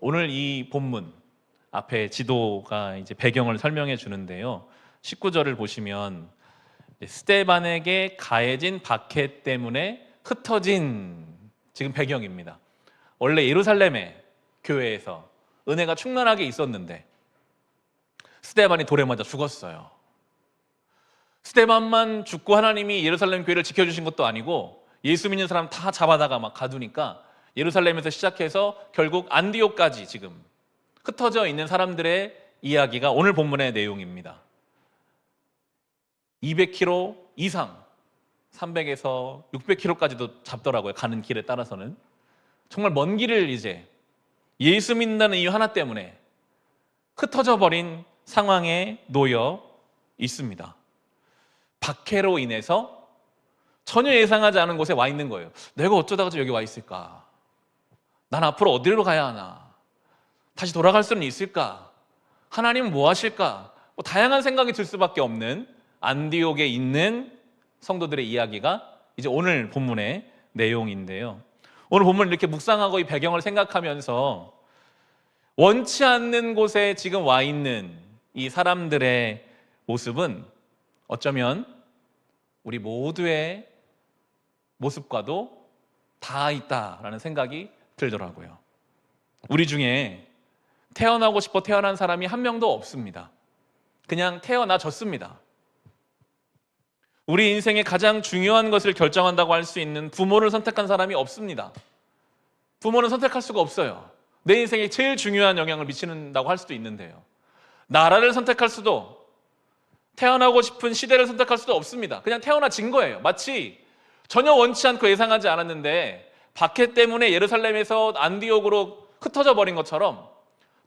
오늘 이 본문 앞에 지도가 이제 배경을 설명해 주는데요. 19절을 보시면 스데반에게 가해진 박해 때문에 흩어진 지금 배경입니다. 원래 예루살렘의 교회에서 은혜가 충만하게 있었는데 스데반이 돌에 맞아 죽었어요. 스데반만 죽고 하나님이 예루살렘 교회를 지켜주신 것도 아니고 예수 믿는 사람 다 잡아다가 막 가두니까 예루살렘에서 시작해서 결국 안디옥까지 지금 흩어져 있는 사람들의 이야기가 오늘 본문의 내용입니다. 200km 이상, 300에서 600km까지도 잡더라고요. 가는 길에 따라서는. 정말 먼 길을 이제 예수 믿는다는 이유 하나 때문에 흩어져 버린 상황에 놓여 있습니다. 박해로 인해서 전혀 예상하지 않은 곳에 와 있는 거예요. 내가 어쩌다가 여기 와 있을까? 난 앞으로 어디로 가야 하나? 다시 돌아갈 수는 있을까? 하나님은 뭐 하실까? 다양한 생각이 들 수밖에 없는 안디옥에 있는 성도들의 이야기가 이제 오늘 본문의 내용인데요. 오늘 본문을 이렇게 묵상하고 이 배경을 생각하면서 원치 않는 곳에 지금 와 있는 이 사람들의 모습은 어쩌면 우리 모두의 모습과도 다 있다라는 생각이 들더라고요. 우리 중에 태어나고 싶어 태어난 사람이 한 명도 없습니다. 그냥 태어나졌습니다. 우리 인생의 가장 중요한 것을 결정한다고 할 수 있는 부모를 선택한 사람이 없습니다. 부모는 선택할 수가 없어요. 내 인생에 제일 중요한 영향을 미친다고 할 수도 있는데요. 나라를 선택할 수도, 태어나고 싶은 시대를 선택할 수도 없습니다. 그냥 태어나진 거예요. 마치 전혀 원치 않고 예상하지 않았는데 박해 때문에 예루살렘에서 안디옥으로 흩어져 버린 것처럼,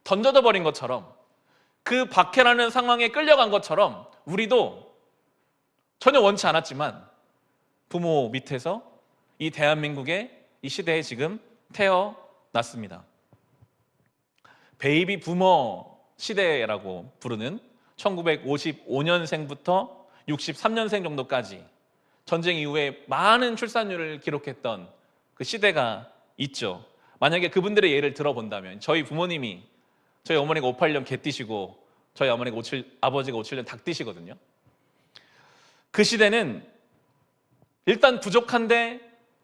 던져져 버린 것처럼, 그 박해라는 상황에 끌려간 것처럼 우리도 전혀 원치 않았지만 부모 밑에서 이 대한민국의 이 시대에 지금 태어났습니다. 베이비 부머 시대라고 부르는 1955년생부터 63년생 정도까지 전쟁 이후에 많은 출산율을 기록했던 그 시대가 있죠. 만약에 그분들의 예를 들어본다면 저희 부모님이, 저희 어머니가 58년 개 띠시고 저희 아버지가 57년 닭 띠시거든요. 그 시대는 일단 부족한데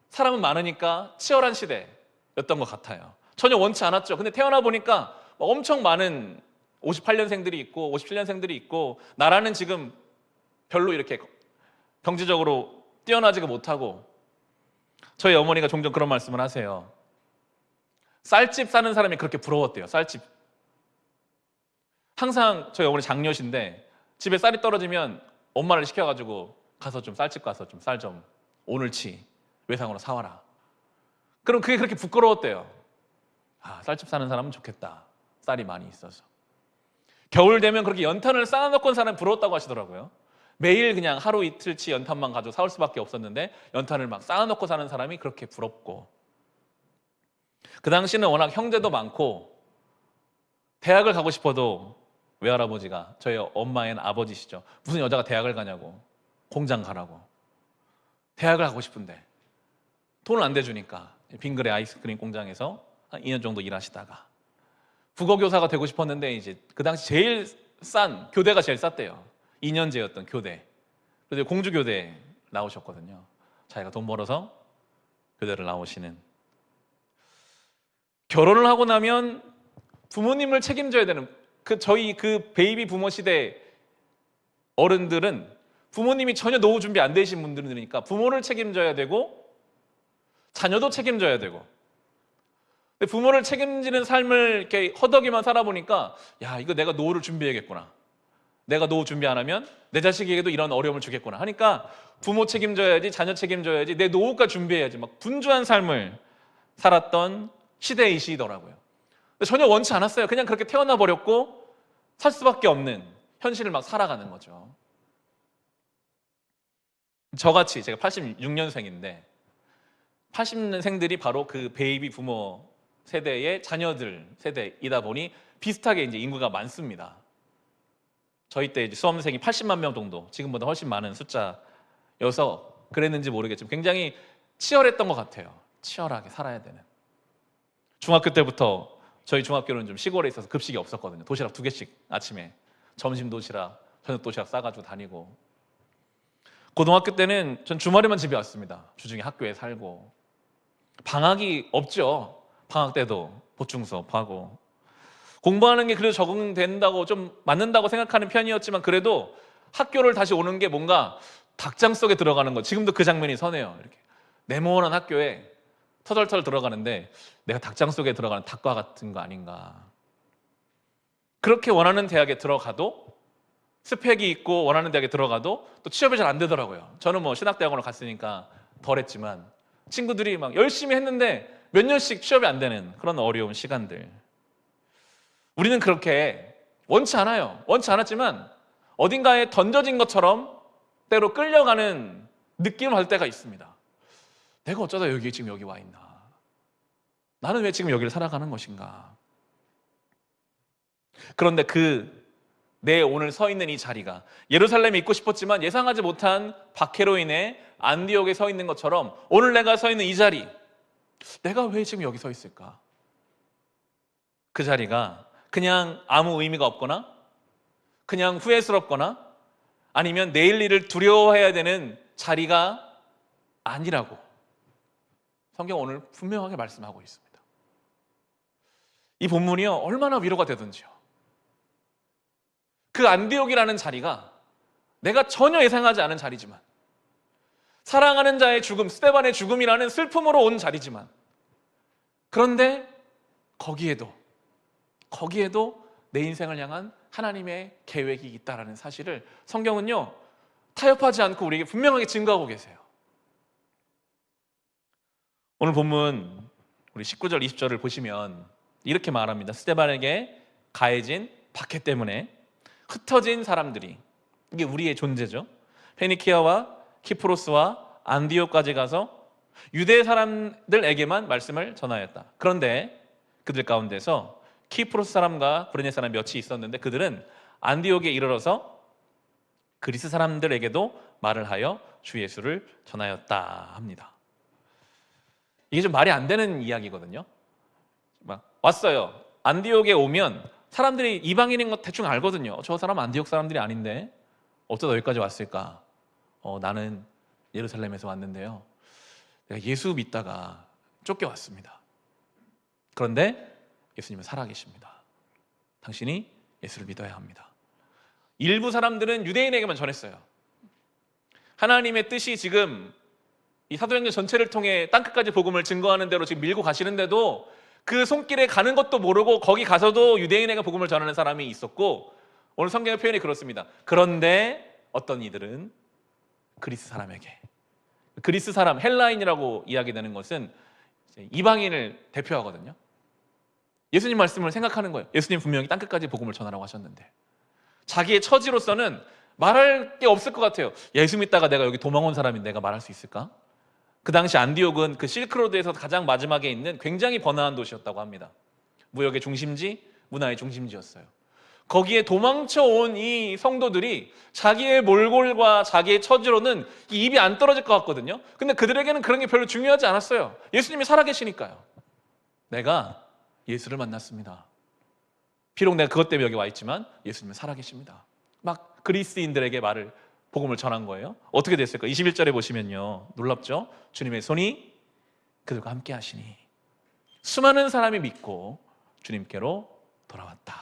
사람은 많으니까 치열한 시대였던 것 같아요. 전혀 원치 않았죠. 근데 태어나 보니까 엄청 많은 58년생들이 있고 57년생들이 있고, 나라는 지금 별로 이렇게 경제적으로 뛰어나지가 못하고, 저희 어머니가 종종 그런 말씀을 하세요. 쌀집 사는 사람이 그렇게 부러웠대요. 쌀집. 항상 저희 어머니 장녀신데 집에 쌀이 떨어지면 엄마를 시켜가지고 가서 좀 쌀집 가서 좀 쌀 좀 오늘치 외상으로 사와라. 그럼 그게 그렇게 부끄러웠대요. 아, 쌀집 사는 사람은 좋겠다. 쌀이 많이 있어서. 겨울 되면 그렇게 연탄을 쌓아놓고 온 사람이 부러웠다고 하시더라고요. 매일 그냥 하루 이틀치 연탄만 가지고 사올 수밖에 없었는데 연탄을 막 쌓아놓고 사는 사람이 그렇게 부럽고, 그 당시는 워낙 형제도 많고 대학을 가고 싶어도 외할아버지가, 저희 엄마의 아버지시죠, 무슨 여자가 대학을 가냐고, 공장 가라고. 대학을 가고 싶은데 돈을 안 대주니까 빙그레 아이스크림 공장에서 한 2년 정도 일하시다가 국어교사가 되고 싶었는데 이제 그 당시 제일 싼 교대가 제일 쌌대요. 2년제였던 교대. 그래서 공주교대 나오셨거든요. 자기가 돈 벌어서 교대를 나오시는. 결혼을 하고 나면 부모님을 책임져야 되는, 저희 그 베이비 부모 시대 어른들은 부모님이 전혀 노후 준비 안 되신 분들이니까 부모를 책임져야 되고 자녀도 책임져야 되고, 근데 부모를 책임지는 삶을 이렇게 허덕이만 살아보니까, 야, 이거 내가 노후를 준비해야겠구나. 내가 노후 준비 안 하면 내 자식에게도 이런 어려움을 주겠구나 하니까 부모 책임져야지, 자녀 책임져야지, 내 노후까지 준비해야지, 막 분주한 삶을 살았던 시대이시더라고요. 전혀 원치 않았어요. 그냥 그렇게 태어나 버렸고 살 수밖에 없는 현실을 막 살아가는 거죠. 저같이, 제가 86년생인데 80년생들이 바로 그 베이비 부모 세대의 자녀들 세대이다 보니 비슷하게 이제 인구가 많습니다. 저희 때 이제 수험생이 80만 명 정도, 지금보다 훨씬 많은 숫자여서 그랬는지 모르겠지만 굉장히 치열했던 것 같아요. 치열하게 살아야 되는. 중학교 때부터 저희 중학교는 좀 시골에 있어서 급식이 없었거든요. 도시락 2개씩 아침에 점심 도시락, 저녁 도시락 싸가지고 다니고. 고등학교 때는 전 주말에만 집에 왔습니다. 주중에 학교에 살고. 방학이 없죠. 방학 때도 보충 수업하고. 공부하는 게 그래도 적응된다고 좀 맞는다고 생각하는 편이었지만 그래도 학교를 다시 오는 게 뭔가 닭장 속에 들어가는 거. 지금도 그 장면이 선해요. 이렇게 네모난 학교에 터덜터덜 들어가는데 내가 닭장 속에 들어가는 닭과 같은 거 아닌가. 그렇게 원하는 대학에 들어가도 스펙이 있고 원하는 대학에 들어가도 또 취업이 잘 안 되더라고요. 저는 뭐 신학대학원을 갔으니까 덜했지만 친구들이 막 열심히 했는데 몇 년씩 취업이 안 되는 그런 어려운 시간들. 우리는 그렇게 원치 않아요. 원치 않았지만 어딘가에 던져진 것처럼 때로 끌려가는 느낌을 받을 때가 있습니다. 내가 어쩌다 지금 여기 와 있나? 나는 왜 지금 여기를 살아가는 것인가? 그런데 내 오늘 서 있는 이 자리가 예루살렘에 있고 싶었지만 예상하지 못한 박해로 인해 안디옥에 서 있는 것처럼 오늘 내가 서 있는 이 자리, 내가 왜 지금 여기 서 있을까? 그 자리가 그냥 아무 의미가 없거나 그냥 후회스럽거나 아니면 내일 일을 두려워해야 되는 자리가 아니라고 성경은 오늘 분명하게 말씀하고 있습니다. 이 본문이요, 얼마나 위로가 되든지요. 그 안디옥이라는 자리가 내가 전혀 예상하지 않은 자리지만, 사랑하는 자의 죽음, 스데반의 죽음이라는 슬픔으로 온 자리지만, 그런데 거기에도 내 인생을 향한 하나님의 계획이 있다라는 사실을 성경은요, 타협하지 않고 우리에게 분명하게 증거하고 계세요. 오늘 본문 우리 19절 20절을 보시면 이렇게 말합니다. 스데반에게 가해진 박해 때문에 흩어진 사람들이, 이게 우리의 존재죠, 페니키아와 키프로스와 안디옥까지 가서 유대 사람들에게만 말씀을 전하였다. 그런데 그들 가운데서 키프로스 사람과 구레네 사람 몇이 있었는데 그들은 안디옥에 이르러서 그리스 사람들에게도 말을 하여 주 예수를 전하였다 합니다. 이게 좀 말이 안 되는 이야기거든요. 막 왔어요. 안디옥에 오면 사람들이 이방인인 거 대충 알거든요. 저 사람 안디옥 사람들이 아닌데 어쩌다 여기까지 왔을까? 나는 예루살렘에서 왔는데요, 내가 예수 믿다가 쫓겨왔습니다. 그런데 예수님은 살아계십니다. 당신이 예수를 믿어야 합니다. 일부 사람들은 유대인에게만 전했어요. 하나님의 뜻이 지금 이 사도행전 전체를 통해 땅끝까지 복음을 증거하는 대로 지금 밀고 가시는데도 그 손길에 가는 것도 모르고 거기 가서도 유대인에게 복음을 전하는 사람이 있었고, 오늘 성경의 표현이 그렇습니다. 그런데 어떤 이들은 그리스 사람에게, 그리스 사람, 헬라인이라고 이야기되는 것은 이방인을 대표하거든요. 예수님 말씀을 생각하는 거예요. 예수님 분명히 땅끝까지 복음을 전하라고 하셨는데 자기의 처지로서는 말할 게 없을 것 같아요. 예수 믿다가 내가 여기 도망 온 사람인데 내가 말할 수 있을까? 그 당시 안디옥은 그 실크로드에서 가장 마지막에 있는 굉장히 번화한 도시였다고 합니다. 무역의 중심지, 문화의 중심지였어요. 거기에 도망쳐 온 이 성도들이 자기의 몰골과 자기의 처지로는 입이 안 떨어질 것 같거든요. 근데 그들에게는 그런 게 별로 중요하지 않았어요. 예수님이 살아계시니까요. 내가 예수를 만났습니다. 비록 내가 그것 때문에 여기 와 있지만 예수님은 살아계십니다. 막 그리스인들에게 복음을 전한 거예요. 어떻게 됐을까? 21절에 보시면요, 놀랍죠? 주님의 손이 그들과 함께 하시니 수많은 사람이 믿고 주님께로 돌아왔다.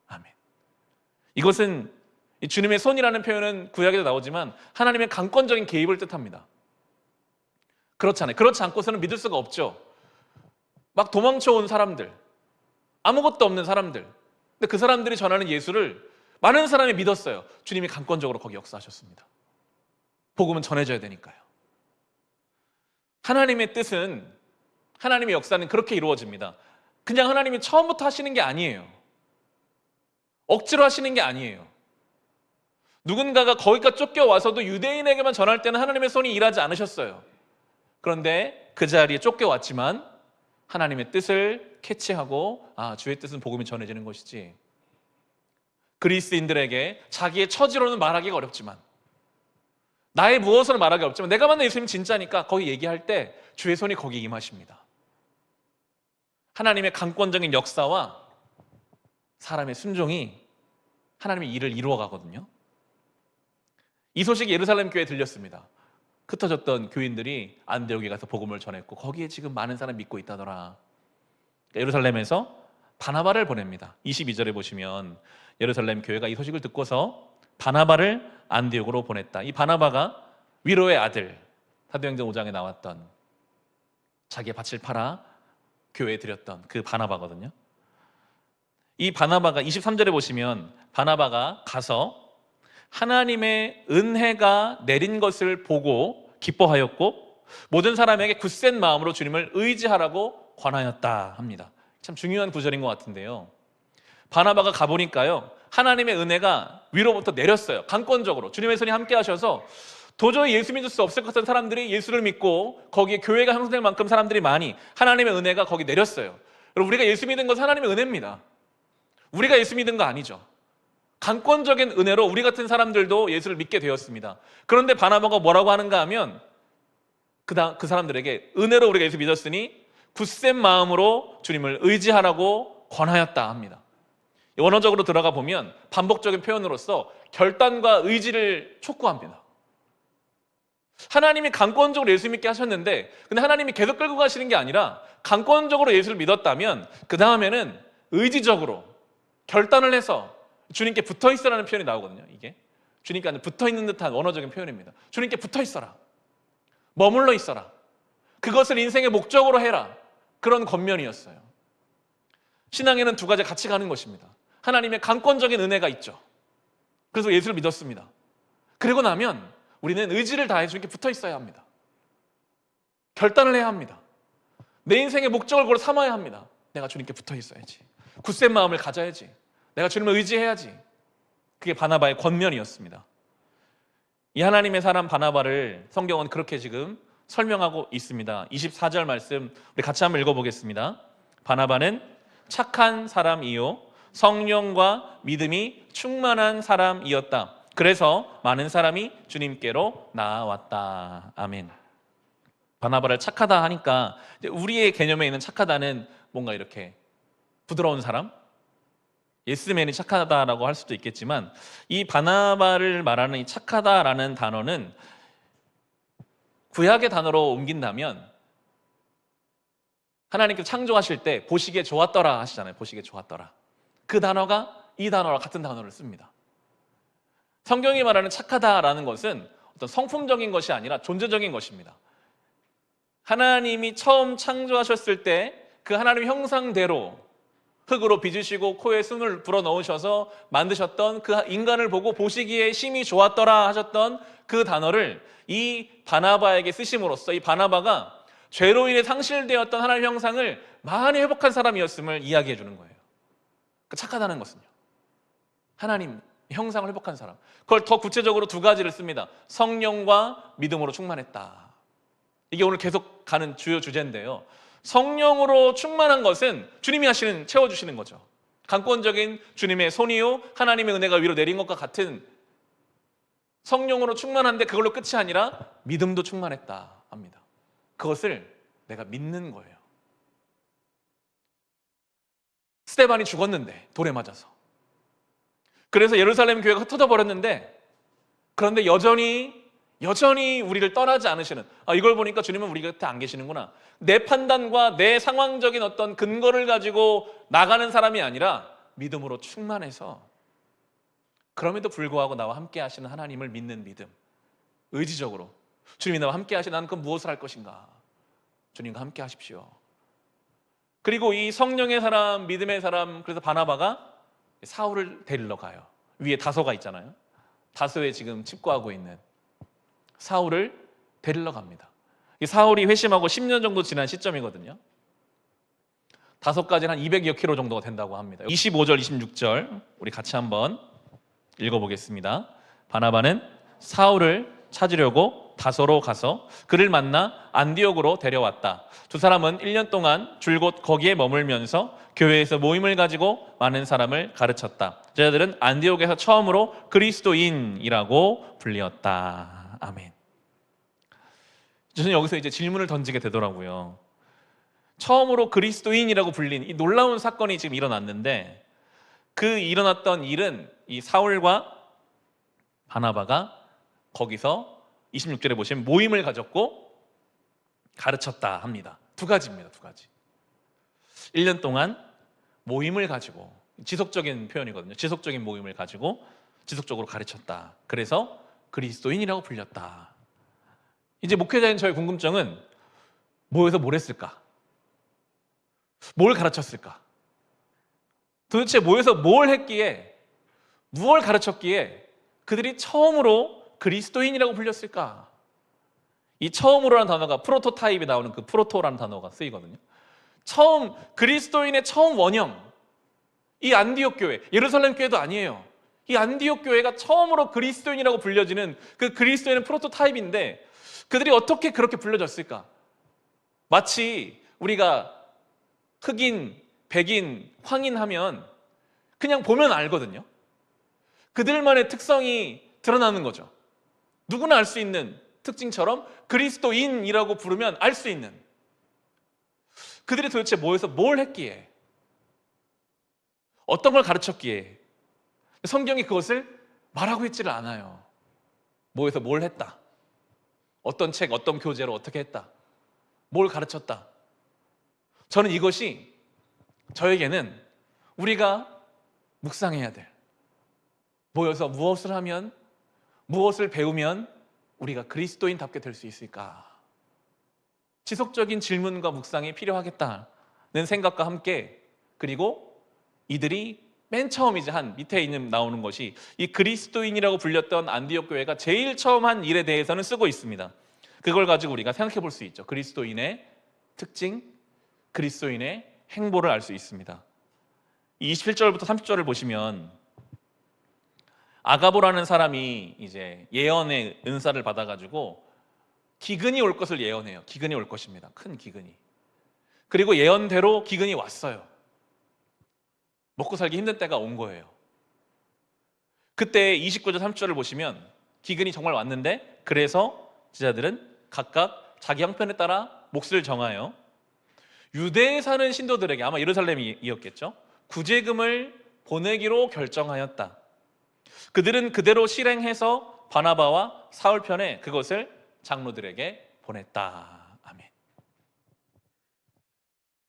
아멘. 이것은 이 주님의 손이라는 표현은 구약에도 나오지만 하나님의 강권적인 개입을 뜻합니다. 그렇잖아요. 그렇지 않고서는 믿을 수가 없죠. 막 도망쳐 온 사람들, 아무것도 없는 사람들, 근데 그 사람들이 전하는 예수를 많은 사람이 믿었어요. 주님이 강권적으로 거기 역사하셨습니다. 복음은 전해져야 되니까요. 하나님의 뜻은, 하나님의 역사는 그렇게 이루어집니다. 그냥 하나님이 처음부터 하시는 게 아니에요. 억지로 하시는 게 아니에요. 누군가가 거기까지 쫓겨와서도 유대인에게만 전할 때는 하나님의 손이 일하지 않으셨어요. 그런데 그 자리에 쫓겨왔지만 하나님의 뜻을 캐치하고, 주의 뜻은 복음이 전해지는 것이지, 그리스인들에게 자기의 처지로는 말하기가 어렵지만, 나의 무엇으로 말하기 어렵지만 내가 만난 예수님 진짜니까 거기 얘기할 때 주의 손이 거기에 임하십니다. 하나님의 강권적인 역사와 사람의 순종이 하나님의 일을 이루어 가거든요. 이 소식이 예루살렘 교회에 들렸습니다. 흩어졌던 교인들이 안디옥에 가서 복음을 전했고 거기에 지금 많은 사람이 믿고 있다더라. 예루살렘에서 바나바를 보냅니다. 22절에 보시면 예루살렘 교회가 이 소식을 듣고서 바나바를 안디옥으로 보냈다. 이 바나바가 위로의 아들, 사도행전 5장에 나왔던 자기의 밭을 팔아 교회에 드렸던 그 바나바거든요. 이 바나바가 23절에 보시면 바나바가 가서 하나님의 은혜가 내린 것을 보고 기뻐하였고 모든 사람에게 굳센 마음으로 주님을 의지하라고 권하였다 합니다. 참 중요한 구절인 것 같은데요. 바나바가 가보니까요, 하나님의 은혜가 위로부터 내렸어요. 강권적으로 주님의 손이 함께 하셔서 도저히 예수 믿을 수 없을 것 같은 사람들이 예수를 믿고 거기에 교회가 형성될 만큼 사람들이 많이 하나님의 은혜가 거기 내렸어요. 여러분, 우리가 예수 믿은 것은 하나님의 은혜입니다. 우리가 예수 믿은 거 아니죠. 강권적인 은혜로 우리 같은 사람들도 예수를 믿게 되었습니다. 그런데 바나바가 뭐라고 하는가 하면 그 사람들에게 은혜로 우리가 예수 믿었으니 굳센 마음으로 주님을 의지하라고 권하였다 합니다. 원어적으로 들어가 보면 반복적인 표현으로서 결단과 의지를 촉구합니다. 하나님이 강권적으로 예수 믿게 하셨는데 근데 하나님이 계속 끌고 가시는 게 아니라 강권적으로 예수를 믿었다면 그 다음에는 의지적으로 결단을 해서 주님께 붙어있으라는 표현이 나오거든요. 이게 주님께 붙어있는 듯한 원어적인 표현입니다. 주님께 붙어있어라, 머물러 있어라, 그것을 인생의 목적으로 해라, 그런 권면이었어요. 신앙에는 두 가지 같이 가는 것입니다. 하나님의 강권적인 은혜가 있죠. 그래서 예수를 믿었습니다. 그리고 나면 우리는 의지를 다해 주님께 붙어 있어야 합니다. 결단을 해야 합니다. 내 인생의 목적을 그걸 삼아야 합니다. 내가 주님께 붙어 있어야지, 굳센 마음을 가져야지, 내가 주님을 의지해야지. 그게 바나바의 권면이었습니다. 이 하나님의 사람 바나바를 성경은 그렇게 지금 설명하고 있습니다. 24절 말씀 우리 같이 한번 읽어보겠습니다. 바나바는 착한 사람이요 성령과 믿음이 충만한 사람이었다. 그래서 많은 사람이 주님께로 나아왔다. 아멘. 바나바를 착하다 하니까 우리의 개념에 있는 착하다는 뭔가 이렇게 부드러운 사람, 예스맨이 착하다라고 할 수도 있겠지만 이 바나바를 말하는 이 착하다라는 단어는 구약의 단어로 옮긴다면 하나님께서 창조하실 때 보시기에 좋았더라 하시잖아요. 보시기에 좋았더라. 그 단어가 이 단어와 같은 단어를 씁니다. 성경이 말하는 착하다라는 것은 어떤 성품적인 것이 아니라 존재적인 것입니다. 하나님이 처음 창조하셨을 때 그 하나님의 형상대로 흙으로 빚으시고 코에 숨을 불어넣으셔서 만드셨던 그 인간을 보고 보시기에 심히 좋았더라 하셨던 그 단어를 이 바나바에게 쓰심으로써 이 바나바가 죄로 인해 상실되었던 하나님의 형상을 많이 회복한 사람이었음을 이야기해 주는 거예요. 착하다는 것은요, 하나님 형상을 회복한 사람. 그걸 더 구체적으로 두 가지를 씁니다. 성령과 믿음으로 충만했다. 이게 오늘 계속 가는 주요 주제인데요. 성령으로 충만한 것은 주님이 채워주시는 거죠. 강권적인 주님의 손이요 하나님의 은혜가 위로 내린 것과 같은 성령으로 충만한데 그걸로 끝이 아니라 믿음도 충만했다 합니다. 그것을 내가 믿는 거예요. 스데반이 죽었는데 돌에 맞아서. 그래서 예루살렘 교회가 흩어져 버렸는데 그런데 여전히 우리를 떠나지 않으시는, 이걸 보니까 주님은 우리 곁에 안 계시는구나. 내 판단과 내 상황적인 어떤 근거를 가지고 나가는 사람이 아니라 믿음으로 충만해서 그럼에도 불구하고 나와 함께 하시는 하나님을 믿는 믿음, 의지적으로 주님이 나와 함께 하시는 나는 그럼 무엇을 할 것인가? 주님과 함께 하십시오. 그리고 이 성령의 사람, 믿음의 사람, 그래서 바나바가 사울을 데리러 가요. 위에 다소가 있잖아요. 다소에 지금 칩거하고 있는 사울을 데리러 갑니다. 사울이 회심하고 10년 정도 지난 시점이거든요. 다소까지는 한 200여 킬로 정도가 된다고 합니다. 25절, 26절 우리 같이 한번 읽어보겠습니다. 바나바는 사울을 찾으려고 다소로 가서 그를 만나 안디옥으로 데려왔다. 두 사람은 1년 동안 줄곧 거기에 머물면서 교회에서 모임을 가지고 많은 사람을 가르쳤다. 저희들은 안디옥에서 처음으로 그리스도인이라고 불리었다. 아멘. 저는 여기서 이제 질문을 던지게 되더라고요. 처음으로 그리스도인이라고 불린 이 놀라운 사건이 지금 일어났는데, 그 일어났던 일은 이 사울과 바나바가 거기서 26절에 보시면 모임을 가졌고 가르쳤다 합니다. 두 가지입니다. 두 가지. 1년 동안 모임을 가지고, 지속적인 표현이거든요. 지속적인 모임을 가지고 지속적으로 가르쳤다. 그래서 그리스도인이라고 불렸다. 이제 목회자인 저의 궁금증은 모여서 뭘 했을까? 뭘 가르쳤을까? 도대체 모여서 뭘 했기에, 무엇을 가르쳤기에 그들이 처음으로 그리스도인이라고 불렸을까? 이 처음으로라는 단어가 프로토타입에 나오는 그 프로토라는 단어가 쓰이거든요. 처음, 그리스도인의 처음 원형, 이 안디옥 교회, 예루살렘 교회도 아니에요. 이 안디옥 교회가 처음으로 그리스도인이라고 불려지는 그 그리스도인의 프로토타입인데, 그들이 어떻게 그렇게 불려졌을까? 마치 우리가 흑인, 백인, 황인 하면 그냥 보면 알거든요. 그들만의 특성이 드러나는 거죠. 누구나 알 수 있는 특징처럼 그리스도인이라고 부르면 알 수 있는, 그들이 도대체 모여서 뭘 했기에, 어떤 걸 가르쳤기에 성경이 그것을 말하고 있지를 않아요. 모여서 뭘 했다, 어떤 책, 어떤 교재로 어떻게 했다, 뭘 가르쳤다. 저는 이것이 저에게는 우리가 묵상해야 될, 모여서 무엇을 하면, 무엇을 배우면 우리가 그리스도인답게 될 수 있을까? 지속적인 질문과 묵상이 필요하겠다는 생각과 함께, 그리고 이들이 맨 처음 이제 한 밑에 있는 나오는 것이 이 그리스도인이라고 불렸던 안디옥 교회가 제일 처음 한 일에 대해서는 쓰고 있습니다. 그걸 가지고 우리가 생각해 볼 수 있죠. 그리스도인의 특징, 그리스도인의 행보를 알 수 있습니다. 27절부터 30절을 보시면 아가보라는 사람이 이제 예언의 은사를 받아가지고 기근이 올 것을 예언해요. 기근이 올 것입니다. 큰 기근이. 그리고 예언대로 기근이 왔어요. 먹고 살기 힘든 때가 온 거예요. 그때 29절 30절을 보시면 기근이 정말 왔는데, 그래서 제자들은 각각 자기 형편에 따라 몫을 정하여 유대에 사는 신도들에게, 아마 예루살렘이었겠죠, 구제금을 보내기로 결정하였다. 그들은 그대로 실행해서 바나바와 사울 편에 그것을 장로들에게 보냈다. 아멘.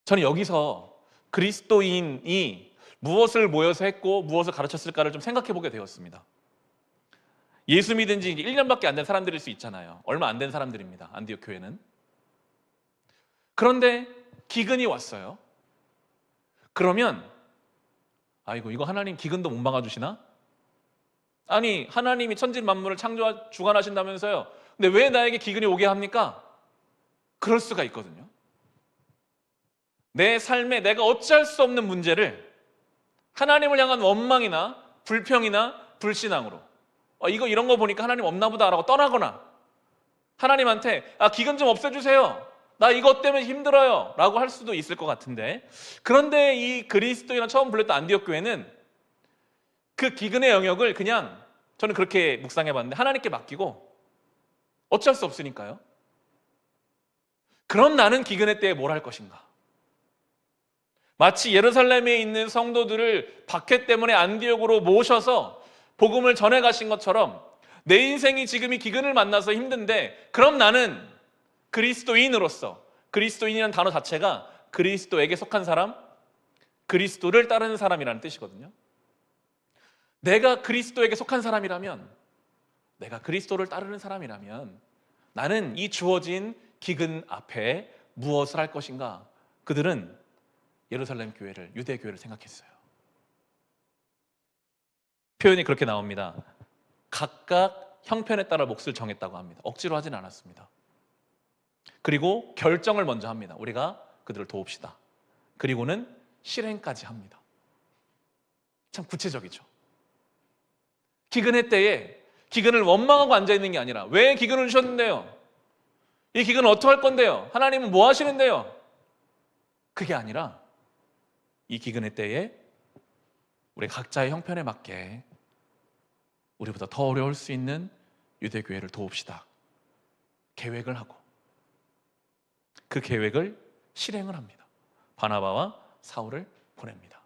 저는 여기서 그리스도인이 무엇을 모여서 했고 무엇을 가르쳤을까를 좀 생각해 보게 되었습니다. 예수 믿은 지 1년밖에 안 된 사람들일 수 있잖아요. 얼마 안 된 사람들입니다. 안디옥 교회는. 그런데 기근이 왔어요. 그러면 아이고, 이거 하나님 기근도 못 막아주시나? 아니, 하나님이 천지 만물을 창조하 주관하신다면서요. 근데 왜 나에게 기근이 오게 합니까? 그럴 수가 있거든요. 내 삶에 내가 어찌할 수 없는 문제를 하나님을 향한 원망이나 불평이나 불신앙으로, 이런 거 보니까 하나님 없나 보다라고 떠나거나, 하나님한테 기근 좀 없애주세요, 나 이것 때문에 힘들어요 라고 할 수도 있을 것 같은데, 그런데 이 그리스도인이나 처음 불렸던 안디옥 교회는 그 기근의 영역을 그냥, 저는 그렇게 묵상해봤는데, 하나님께 맡기고 어쩔 수 없으니까요. 그럼 나는 기근의 때에 뭘 할 것인가? 마치 예루살렘에 있는 성도들을 박해 때문에 안디옥으로 모셔서 복음을 전해 가신 것처럼, 내 인생이 지금 이 기근을 만나서 힘든데, 그럼 나는 그리스도인으로서, 그리스도인이라는 단어 자체가 그리스도에게 속한 사람, 그리스도를 따르는 사람이라는 뜻이거든요. 내가 그리스도에게 속한 사람이라면, 내가 그리스도를 따르는 사람이라면 나는 이 주어진 기근 앞에 무엇을 할 것인가? 그들은 예루살렘 교회를, 유대 교회를 생각했어요. 표현이 그렇게 나옵니다. 각각 형편에 따라 몫을 정했다고 합니다. 억지로 하진 않았습니다. 그리고 결정을 먼저 합니다. 우리가 그들을 도웁시다. 그리고는 실행까지 합니다. 참 구체적이죠. 기근의 때에 기근을 원망하고 앉아있는 게 아니라, 왜 기근을 주셨는데요? 이 기근은 어떻게 할 건데요? 하나님은 뭐 하시는데요? 그게 아니라, 이 기근의 때에 우리 각자의 형편에 맞게 우리보다 더 어려울 수 있는 유대교회를 도웁시다. 계획을 하고 그 계획을 실행을 합니다. 바나바와 사울을 보냅니다.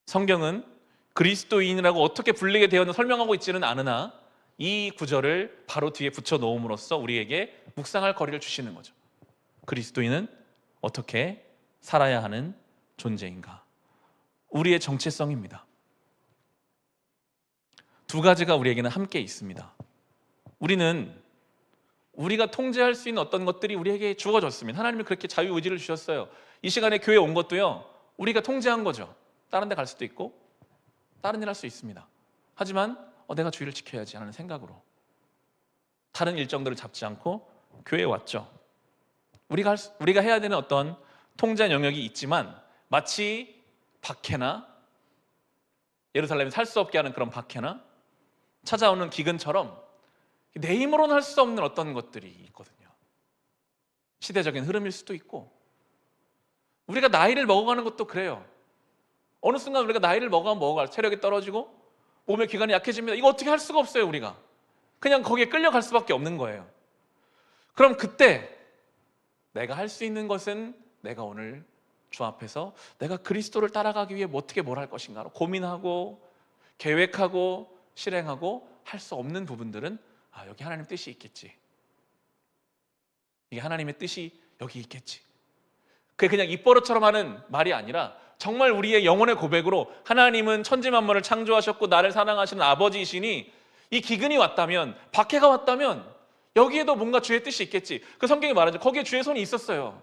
성경은 그리스도인이라고 어떻게 불리게 되었는지 설명하고 있지는 않으나 이 구절을 바로 뒤에 붙여 놓음으로써 우리에게 묵상할 거리를 주시는 거죠. 그리스도인은 어떻게 살아야 하는 존재인가? 우리의 정체성입니다. 두 가지가 우리에게는 함께 있습니다. 우리가 통제할 수 있는 어떤 것들이 우리에게 주어졌습니다. 하나님이 그렇게 자유의지를 주셨어요. 이 시간에 교회 온 것도요, 우리가 통제한 거죠. 다른 데 갈 수도 있고 다른 일 할 수 있습니다. 하지만 내가 주의를 지켜야지 하는 생각으로 다른 일정들을 잡지 않고 교회에 왔죠. 우리가 해야 되는 어떤 통제 영역이 있지만 마치 박해나 예루살렘에 살 수 없게 하는 그런 박해나 찾아오는 기근처럼 내 힘으로는 할 수 없는 어떤 것들이 있거든요. 시대적인 흐름일 수도 있고, 우리가 나이를 먹어가는 것도 그래요. 어느 순간 우리가 나이를 먹어가 체력이 떨어지고 몸의 기관이 약해집니다. 이거 어떻게 할 수가 없어요. 우리가 그냥 거기에 끌려갈 수밖에 없는 거예요. 그럼 그때 내가 할 수 있는 것은 내가 오늘 주 앞에서 내가 그리스도를 따라가기 위해 어떻게 뭘 할 것인가 고민하고 계획하고 실행하고 할 수 없는 부분들은 여기 하나님 뜻이 있겠지. 이게 하나님의 뜻이 여기 있겠지. 그게 그냥 입버릇처럼 하는 말이 아니라 정말 우리의 영혼의 고백으로 하나님은 천지만물을 창조하셨고 나를 사랑하시는 아버지이시니 이 기근이 왔다면, 박해가 왔다면 여기에도 뭔가 주의 뜻이 있겠지. 그 성경이 말하죠. 거기에 주의 손이 있었어요.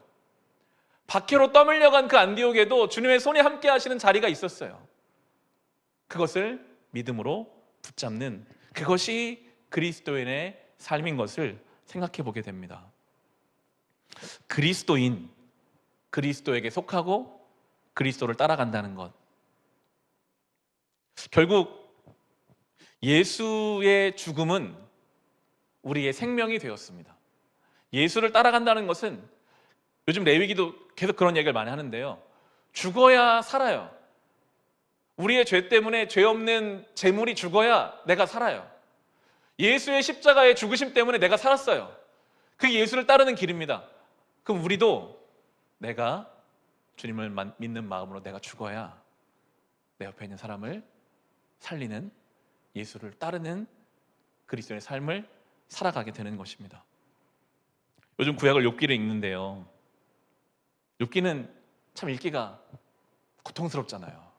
박해로 떠밀려간 그 안디옥에도 주님의 손이 함께 하시는 자리가 있었어요. 그것을 믿음으로 붙잡는, 그것이 그리스도인의 삶인 것을 생각해 보게 됩니다. 그리스도인, 그리스도에게 속하고 그리스도를 따라간다는 것, 결국 예수의 죽음은 우리의 생명이 되었습니다. 예수를 따라간다는 것은, 요즘 레위기도 계속 그런 얘기를 많이 하는데요, 죽어야 살아요. 우리의 죄 때문에 죄 없는 재물이 죽어야 내가 살아요. 예수의 십자가의 죽으심 때문에 내가 살았어요. 그게 예수를 따르는 길입니다. 그럼 우리도 내가 주님을 믿는 마음으로 내가 죽어야 내 옆에 있는 사람을 살리는, 예수를 따르는 그리스도의 삶을 살아가게 되는 것입니다. 요즘 구약을 욥기를 읽는데요, 욥기는 참 읽기가 고통스럽잖아요.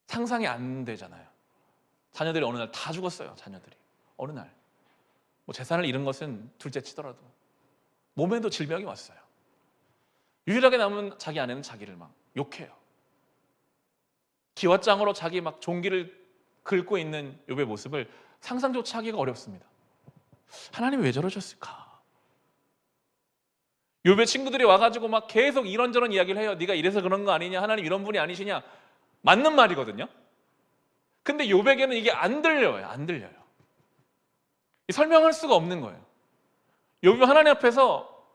상상이 안 되잖아요. 자녀들이 어느 날 다 죽었어요. 자녀들이 어느 날 재산을 잃은 것은 둘째 치더라도 몸에도 질병이 왔어요. 유일하게 남은 자기 아내는 자기를 막 욕해요. 기왓장으로 자기 막 종기를 긁고 있는 욥의 모습을 상상조차 하기가 어렵습니다. 하나님이 왜 저러셨을까? 욥의 친구들이 와가지고 막 계속 이런저런 이야기를 해요. 네가 이래서 그런 거 아니냐, 하나님 이런 분이 아니시냐. 맞는 말이거든요. 근데 욥에게는 이게 안 들려요. 안 들려요. 설명할 수가 없는 거예요. 욥이 하나님 앞에서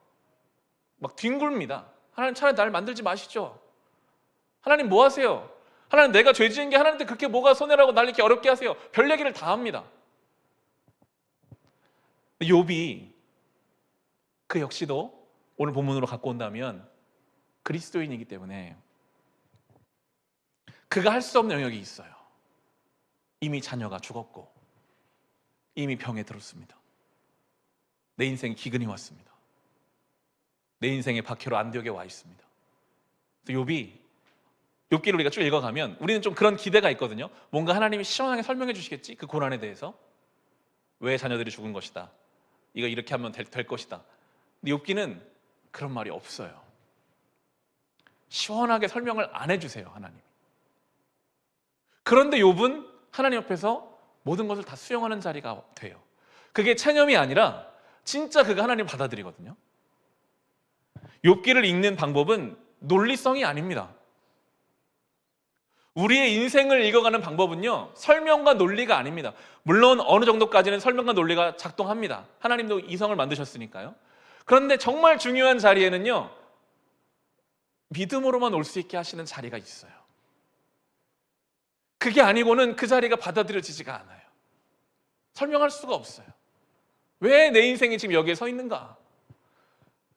막 뒹굴입니다. 하나님, 차라리 나를 만들지 마시죠. 하나님 뭐 하세요? 하나님, 내가 죄 지은 게 하나님한테 그렇게 뭐가 손해라고 날 이렇게 어렵게 하세요? 별 얘기를 다 합니다. 욥이 그 역시도 오늘 본문으로 갖고 온다면 그리스도인이기 때문에 그가 할 수 없는 영역이 있어요. 이미 자녀가 죽었고 이미 병에 들었습니다. 내 인생에 기근이 왔습니다. 내 인생의 박해로 안디옥에 와 있습니다. 욥기를 우리가 쭉 읽어가면 우리는 좀 그런 기대가 있거든요. 뭔가 하나님이 시원하게 설명해 주시겠지? 그 고난에 대해서. 왜 자녀들이 죽은 것이다, 이거 이렇게 하면 될 것이다. 근데 욥기는 그런 말이 없어요. 시원하게 설명을 안 해주세요, 하나님. 그런데 욥은 하나님 앞에서 모든 것을 다 수용하는 자리가 돼요. 그게 체념이 아니라 진짜 그가 하나님을 받아들이거든요. 욥기를 읽는 방법은 논리성이 아닙니다. 우리의 인생을 읽어가는 방법은요, 설명과 논리가 아닙니다. 물론 어느 정도까지는 설명과 논리가 작동합니다. 하나님도 이성을 만드셨으니까요. 그런데 정말 중요한 자리에는요, 믿음으로만 올 수 있게 하시는 자리가 있어요. 그게 아니고는 그 자리가 받아들여지지가 않아요. 설명할 수가 없어요. 왜 내 인생이 지금 여기에 서 있는가?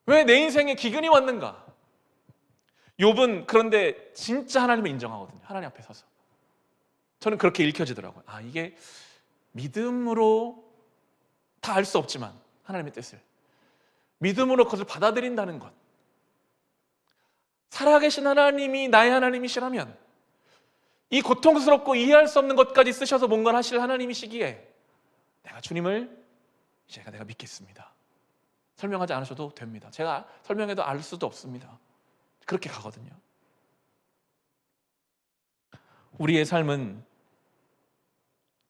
왜 내 인생에 기근이 왔는가? 욥은 그런데 진짜 하나님을 인정하거든요. 하나님 앞에 서서. 저는 그렇게 읽혀지더라고요. 아, 이게 믿음으로 다 알 수 없지만 하나님의 뜻을 믿음으로 그것을 받아들인다는 것. 살아계신 하나님이 나의 하나님이시라면 이 고통스럽고 이해할 수 없는 것까지 쓰셔서 뭔가를 하실 하나님이시기에 내가 주님을 내가 믿겠습니다. 설명하지 않으셔도 됩니다. 제가 설명해도 알 수도 없습니다. 그렇게 가거든요. 우리의 삶은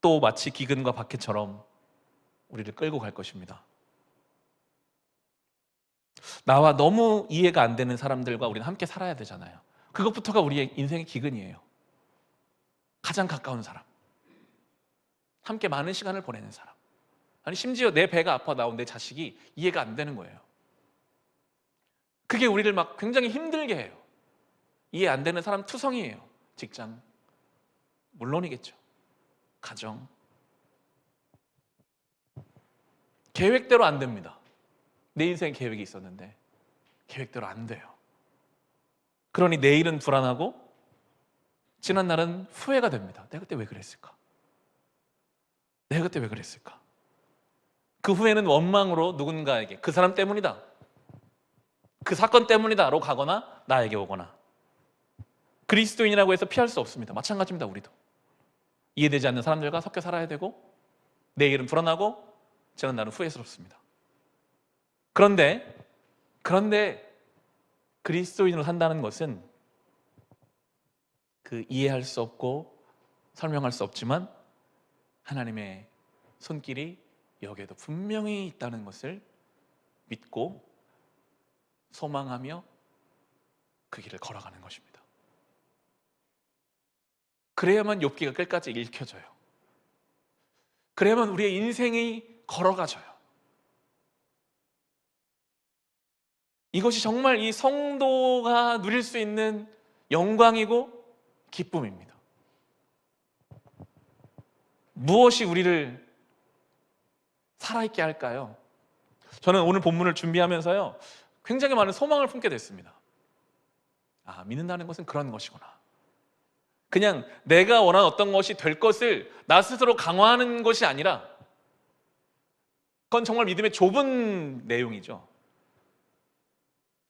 또 마치 기근과 박해처럼 우리를 끌고 갈 것입니다. 나와 너무 이해가 안 되는 사람들과 우리는 함께 살아야 되잖아요. 그것부터가 우리의 인생의 기근이에요. 가장 가까운 사람, 함께 많은 시간을 보내는 사람, 아니 심지어 내 배가 아파 나온 내 자식이 이해가 안 되는 거예요. 그게 우리를 막 굉장히 힘들게 해요. 이해 안 되는 사람 투성이에요. 직장, 물론이겠죠. 가정, 계획대로 안 됩니다. 내 인생 계획이 있었는데 계획대로 안 돼요. 그러니 내일은 불안하고 지난 날은 후회가 됩니다. 내가 그때 왜 그랬을까? 내가 그때 왜 그랬을까? 그 후회는 원망으로 누군가에게 그 사람 때문이다, 그 사건 때문이다로 가거나 나에게 오거나. 그리스도인이라고 해서 피할 수 없습니다. 마찬가지입니다. 우리도 이해되지 않는 사람들과 섞여 살아야 되고 내일은 불안하고 지난 날은 후회스럽습니다. 그런데 그리스도인으로 산다는 것은 그 이해할 수 없고 설명할 수 없지만 하나님의 손길이 여기에도 분명히 있다는 것을 믿고 소망하며 그 길을 걸어가는 것입니다. 그래야만 욥기가 끝까지 읽혀져요. 그래야만 우리의 인생이 걸어가져요. 이것이 정말 이 성도가 누릴 수 있는 영광이고 기쁨입니다. 무엇이 우리를 살아있게 할까요? 저는 오늘 본문을 준비하면서요 굉장히 많은 소망을 품게 됐습니다. 아, 믿는다는 것은 그런 것이구나. 그냥 내가 원하는 어떤 것이 될 것을 나 스스로 강화하는 것이 아니라 그건 정말 믿음의 좁은 내용이죠.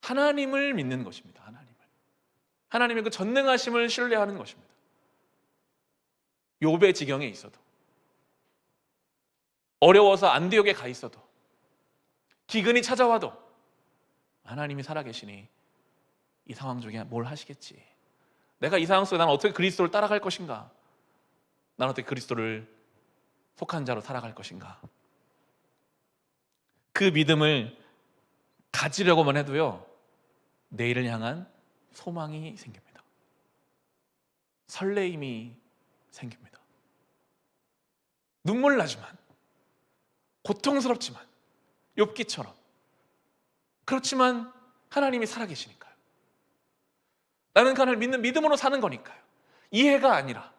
하나님을 믿는 것입니다. 하나님의 그 전능하심을 신뢰하는 것입니다. 욥의 지경에 있어도, 어려워서 안디옥에 가 있어도, 기근이 찾아와도 하나님이 살아계시니 이 상황 중에 뭘 하시겠지. 내가 이 상황 속에 나는 어떻게 그리스도를 따라갈 것인가, 나는 어떻게 그리스도를 속한 자로 살아갈 것인가. 그 믿음을 가지려고만 해도요 내일을 향한 소망이 생깁니다. 설레임이 생깁니다. 눈물 나지만, 고통스럽지만, 욥기처럼. 그렇지만 하나님이 살아계시니까요. 나는 그 하나님을 믿는 믿음으로 사는 거니까요. 이해가 아니라,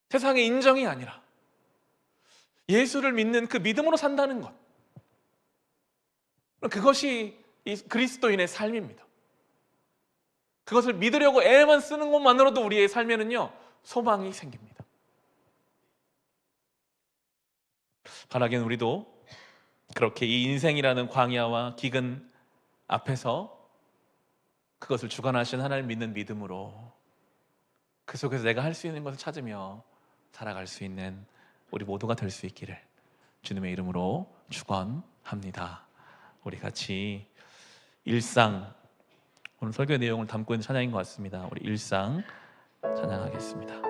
세상의 인정이 아니라 예수를 믿는 그 믿음으로 산다는 것, 그것이 이 그리스도인의 삶입니다. 그것을 믿으려고 애만 쓰는 것만으로도 우리의 삶에는요 소망이 생깁니다. 바라기는 우리도 그렇게 이 인생이라는 광야와 기근 앞에서 그것을 주관하신 하나님을 믿는 믿음으로 그 속에서 내가 할 수 있는 것을 찾으며 살아갈 수 있는 우리 모두가 될 수 있기를 주님의 이름으로 축원합니다. 우리 같이 일상, 오늘 설교의 내용을 담고 있는 찬양인 것 같습니다. 우리 일상 찬양하겠습니다.